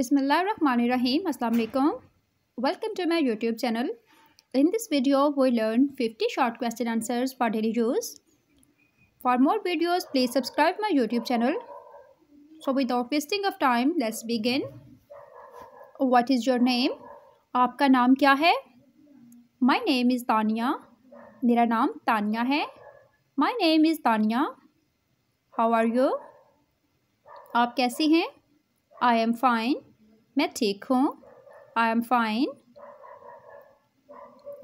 Bismillahirrahmanirrahim. Assalamu alaikum. Welcome to my YouTube channel. In this video, we learn 50 short question answers for daily use. For more videos, please subscribe my YouTube channel. So without wasting of time, let's begin. What is your name? आपका नाम क्या है? My name is Tanya. मेरा नाम तानिया है. My name is Tanya. How are you? आप कैसी हैं? I am fine. मैं ठीक हूँ. I am fine.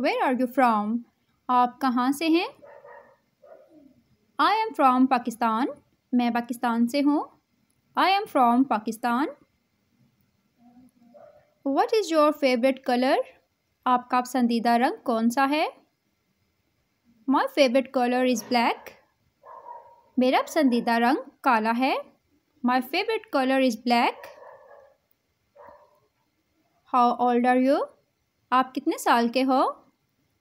Where are you from? आप कहाँ से हैं? I am from Pakistan. मैं पाकिस्तान से हूँ. I am from Pakistan. What is your favorite color? आपका पसंदीदा रंग कौन सा है? My favorite color is black. मेरा पसंदीदा रंग काला है. My favorite color is black. How old are you? आप कितने साल के हो?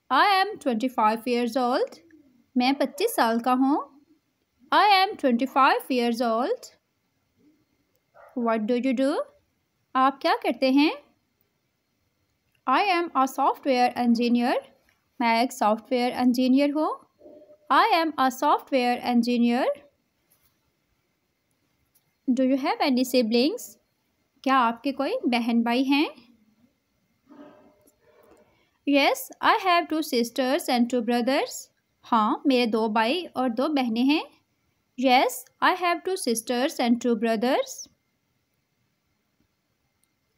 I am 25 years old. मैं 25 साल का हूँ. I am 25 years old. What do you do? आप क्या करते हैं? I am a software engineer. मैं एक सॉफ्टवेयर इंजीनियर हूँ. I am a software engineer. Do you have any siblings? क्या आपके कोई बहन भाई हैं? Yes, I have 2 sisters and 2 brothers. हाँ, मेरे 2 भाई और 2 बहनें हैं. Yes, I have 2 sisters and 2 brothers.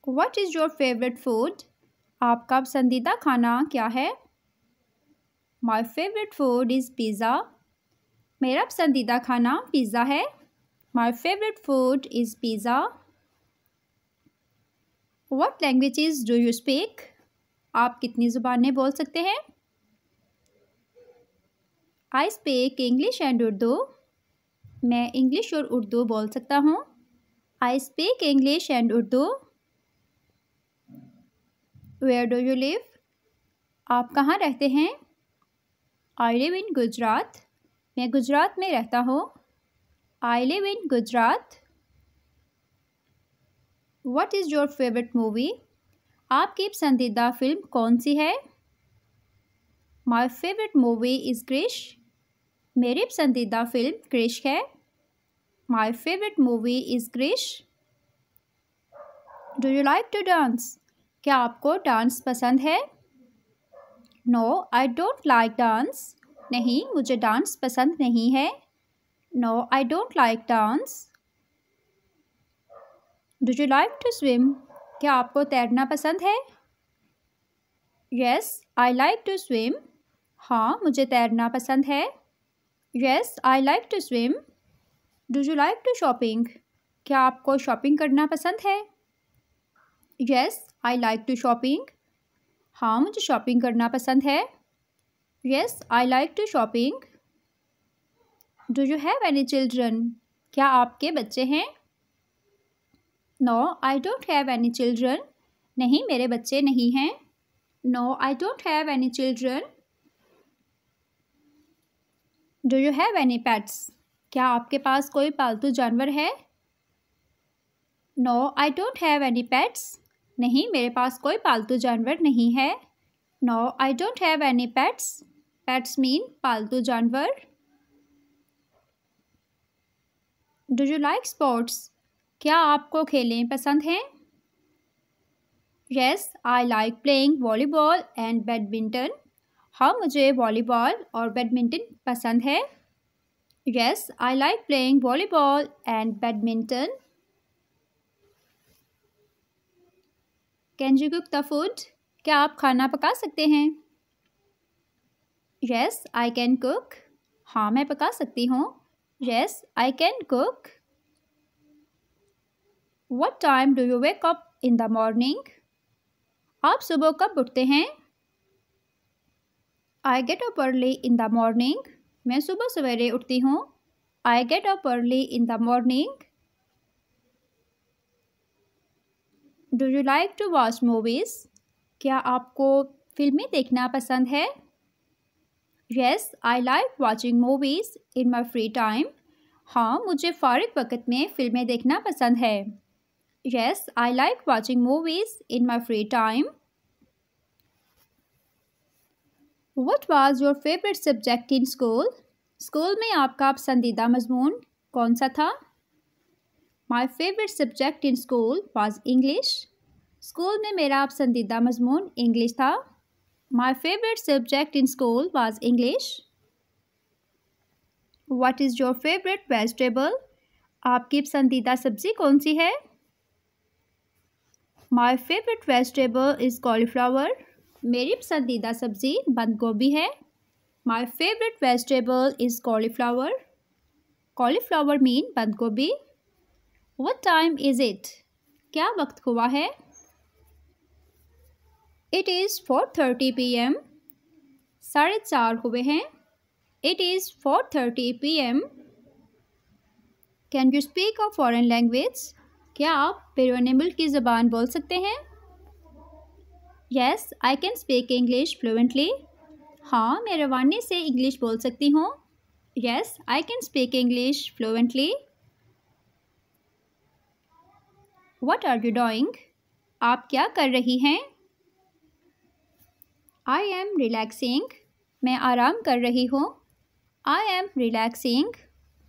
What is your favorite food? आपका पसंदीदा खाना क्या है? My favorite food is pizza. मेरा पसंदीदा खाना पिज़्ज़ा है. My favorite food is pizza. What languages do you speak? आप कितनी ज़ुबानें बोल सकते हैं? I speak English and Urdu. मैं इंग्लिश और उर्दू बोल सकता हूँ. I speak English and Urdu. Where do you live? आप कहाँ रहते हैं? I live in Gujarat. मैं गुजरात में रहता हूँ. I live in Gujarat. What is your favorite movie? आपकी पसंदीदा फिल्म कौन सी है? My favorite movie is Krish. मेरी पसंदीदा फिल्म क्रिश है. My favorite movie is Krish. Do you like to dance? क्या आपको डांस पसंद है? No, I don't like dance. नहीं, मुझे डांस पसंद नहीं है. No, I don't like dance. Do you like to swim? क्या आपको तैरना पसंद है? Yes, I like to swim. हाँ, मुझे तैरना पसंद है. Yes, I like to swim. Do you like to shopping? क्या आपको शॉपिंग करना पसंद है? Yes, I like to shopping. हाँ, मुझे शॉपिंग करना पसंद है. Yes, I like to shopping. Do you have any children? क्या आपके बच्चे हैं? No, I don't have any children. नहीं, मेरे बच्चे नहीं हैं. No, I don't have any children. Do you have any pets? क्या आपके पास कोई पालतू जानवर है? No, I don't have any pets. नहीं, मेरे पास कोई पालतू जानवर नहीं है. No, I don't have any pets. Pets mean पालतू जानवर. Do you like sports? क्या आपको खेलें पसंद हैं? Yes, I like playing volleyball and badminton. हाँ, मुझे वॉलीबॉल और बैडमिंटन पसंद है. Yes, I like playing volleyball and badminton. Can you cook the food? क्या आप खाना पका सकते हैं? Yes, I can cook. हाँ, मैं पका सकती हूँ. Yes, I can cook. What time do you wake up in the morning? आप सुबह कब उठते हैं? I get up early in the morning. मैं सुबह सवेरे उठती हूँ. I get up early in the morning. Do you like to watch movies? क्या आपको फिल्में देखना पसंद है? Yes, I like watching movies in my free time. हाँ, मुझे फ़ारिग वक़्त में फ़िल्में देखना पसंद है. Yes, I like watching movies in my free time. What was your favorite subject in school? School में आपका पसंदीदा मजमून कौन सा था? My favorite subject in school was English. School में मेरा पसंदीदा मजमून इंग्लिश था. My favorite subject in school was English. What is your favorite vegetable? आपकी पसंदीदा सब्जी कौन सी है? My favorite vegetable is cauliflower. मेरी पसंदीदा सब्जी बंद गोभी है. My favorite vegetable is cauliflower. Cauliflower mean बंद गोभी. What time is it? क्या वक्त हुआ है? It is 4:30 p.m. 4:30 हुए हैं. It is 4:30 p.m. Can you speak a foreign language? क्या आप बैरून मुल्क की ज़बान बोल सकते हैं? Yes, I can speak English fluently. हाँ, मैं रवानी से इंग्लिश बोल सकती हूँ. Yes, I can speak English fluently. What are you doing? आप क्या कर रही हैं? I am relaxing. मैं आराम कर रही हूँ. I am relaxing.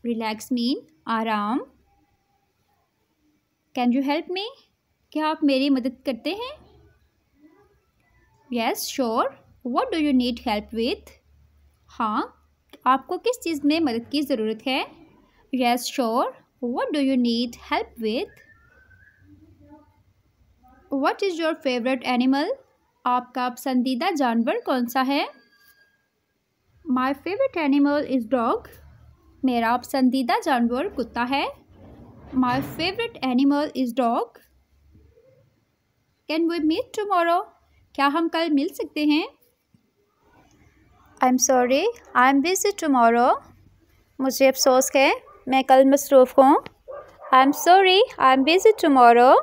Relax mean आराम. Can you help me? क्या आप मेरी मदद करते हैं? Yes, sure. What do you need help with? हाँ, आपको किस चीज़ में मदद की ज़रूरत है? Yes, sure. What do you need help with? What is your favorite animal? आपका पसंदीदा जानवर कौन सा है? My favorite animal is dog. मेरा पसंदीदा जानवर कुत्ता है. My favorite animal is dog. Can we meet tomorrow? क्या हम कल मिल सकते हैं? I'm sorry, I'm busy tomorrow. मुझे अफसोस है, मैं कल मसरूफ़ हूँ. I'm sorry, I'm busy tomorrow.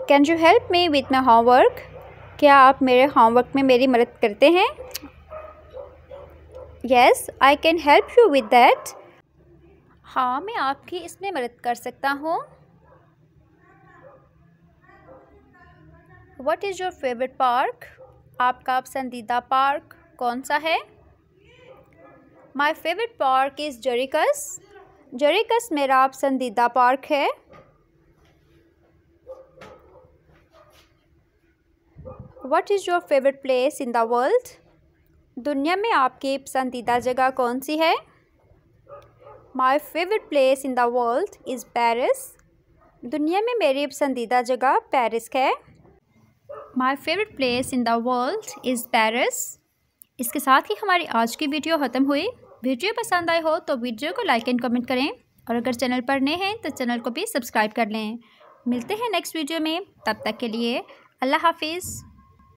Can you help me with my homework? क्या आप मेरे होमवर्क में मेरी मदद करते हैं? Yes, I can help you with that. हाँ, मैं आपकी इसमें मदद कर सकता हूँ. What is your favorite park? आपका पसंदीदा पार्क कौन सा है? My favorite park is Jerichus. Jerichus मेरा पसंदीदा पार्क है. What is your favorite place in the world? दुनिया में आपकी पसंदीदा जगह कौन सी है? My favorite place in the world is Paris. दुनिया में मेरी पसंदीदा जगह पेरिस है. My favorite place in the world is Paris. इसके साथ ही हमारी आज की वीडियो ख़त्म हुई. वीडियो पसंद आए हो तो वीडियो को लाइक एंड कमेंट करें और अगर चैनल पर नए हैं तो चैनल को भी सब्सक्राइब कर लें. मिलते हैं नेक्स्ट वीडियो में. तब तक के लिए अल्लाह हाफिज़.